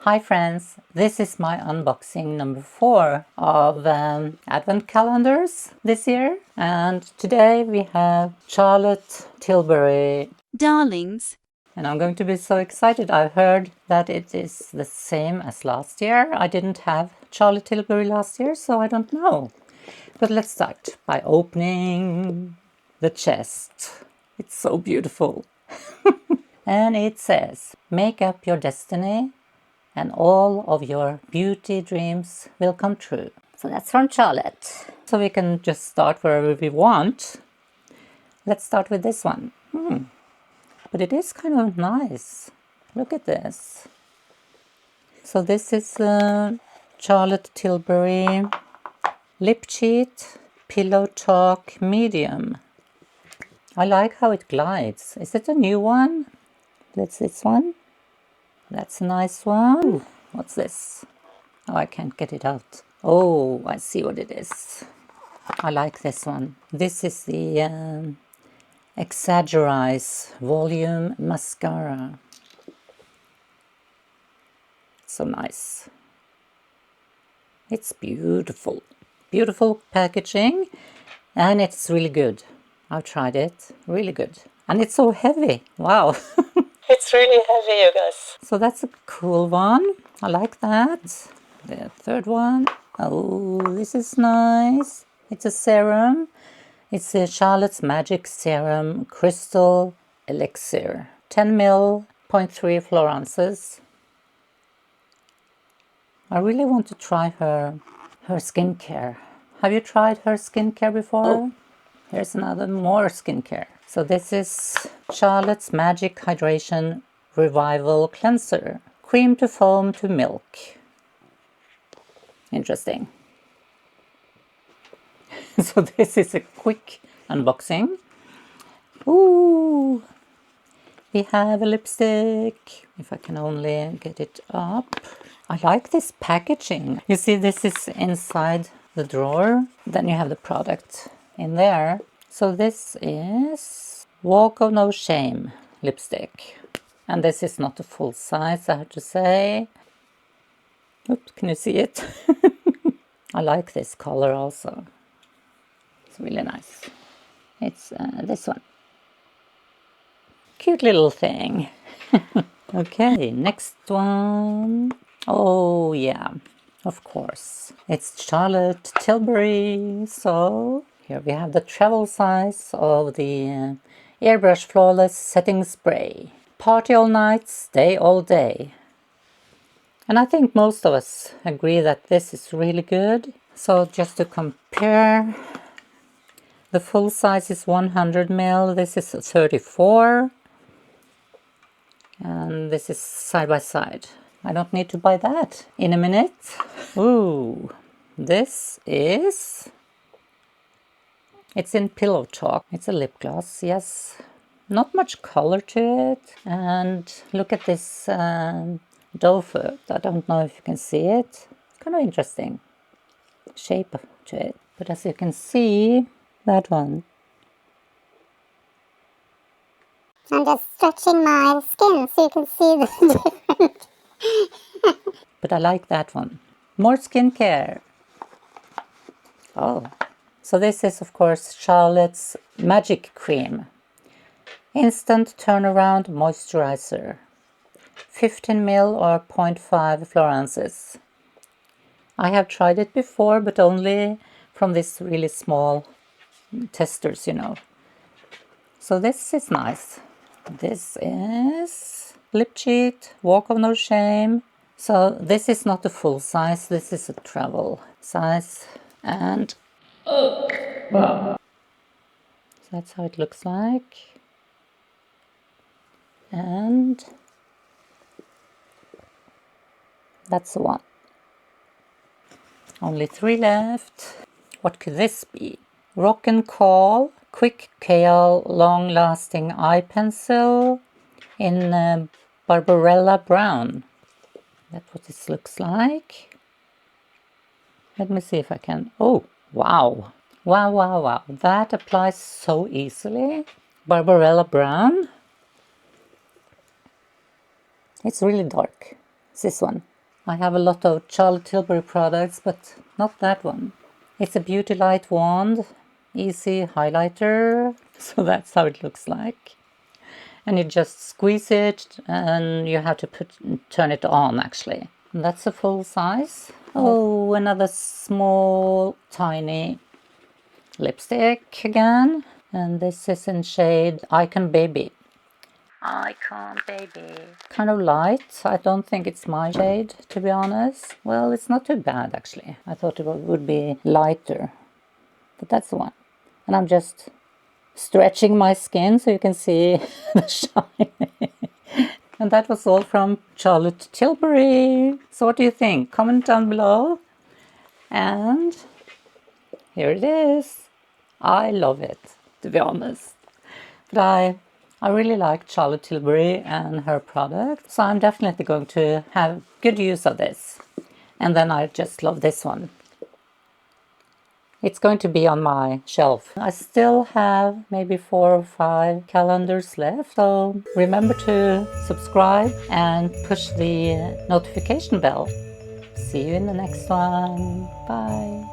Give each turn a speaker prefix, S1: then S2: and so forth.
S1: Hi friends, this is my unboxing number 4 of advent calendars this year, and today we have Charlotte Tilbury
S2: Darlings.
S1: And I'm going to be so excited. I heard that it is the same as last year. I didn't have Charlotte Tilbury last year, so I don't know. But let's start by opening the chest. It's so beautiful. And it says, make up your destiny and all of your beauty dreams will come true. So that's from Charlotte. So we can just start wherever we want. Let's start with this one. But it is kind of nice. Look at this. So this is Charlotte Tilbury Lip Cheat Pillow Talk Medium. I like how it glides. Is it a new one? That's this one. That's a nice one. Ooh, what's this? Oh, I can't get it out. Oh, I see what it is. I like this one. This is the Exaggerize Volume Mascara. So nice. It's beautiful. Beautiful packaging, and it's really good. I've tried it. Really good. And it's so heavy. Wow. It's really heavy, you guys. So that's a cool one. I like that. The third one. Oh, this is nice. It's a serum. It's a Charlotte's Magic Serum Crystal Elixir. 10 ml, 0.3 fluorances. I really want to try her skincare. Have you tried her skincare before? Oh. Here's another more skincare. So this is Charlotte's Magic Hydration Revival Cleanser. Cream to foam to milk. Interesting. So this is a quick unboxing. Ooh! We have a lipstick. If I can only get it up. I like this packaging. You see, this is inside the drawer. Then you have the product in there. So this is Walk of No Shame lipstick. And this is not a full size, I have to say. Oops, can you see it? I like this color also. It's really nice. It's this one. Cute little thing. Okay, next one. Oh yeah, of course. It's Charlotte Tilbury. So here we have the travel size of the Airbrush Flawless Setting Spray. Party all night, stay all day. And I think most of us agree that this is really good. So just to compare, the full size is 100 ml. This is 34. And this is side by side. I don't need to buy that in a minute. Ooh, this is... It's in Pillow Talk. It's a lip gloss, yes. Not much color to it. And look at this doe foot. I don't know if you can see it. Kind of interesting shape to it. But as you can see, that one.
S3: I'm just stretching my skin so you can see the difference.
S1: But I like that one. More skincare. Oh, so this is of course Charlotte's Magic Cream. Instant Turnaround Moisturizer. 15 ml or 0.5 fluorances. I have tried it before, but only from this really small testers, you know. So this is nice. This is Lip Cheat, Walk of No Shame. So this is not a full size, this is a travel size. And oh, wow. So that's how it looks like. And that's the one. Only 3 left. What could this be? Rock and Call Quick Kale Long Lasting Eye Pencil in Barbarella Brown. That's what this looks like. Let me see if I can... Oh, wow. Wow, wow, wow. That applies so easily. Barbarella Brown. It's really dark. It's this one. I have a lot of Charlotte Tilbury products, but not that one. It's a Beauty Light wand, easy highlighter, so that's how it looks like. And you just squeeze it and you have to turn it on actually. And that's a full size. Oh, another small, tiny lipstick again. And this is in shade Icon Baby. Icon Baby. Kind of light. I don't think it's my shade, to be honest. Well, it's not too bad actually. I thought it would be lighter. But that's the one. And I'm just stretching my skin so you can see the shine. And that was all from Charlotte Tilbury. So what do you think? Comment down below. And here it is. I love it, to be honest. But I really like Charlotte Tilbury and her products. So I'm definitely going to have good use of this. And then I just love this one. It's going to be on my shelf. I still have maybe 4 or 5 calendars left. So remember to subscribe and push the notification bell. See you in the next one. Bye.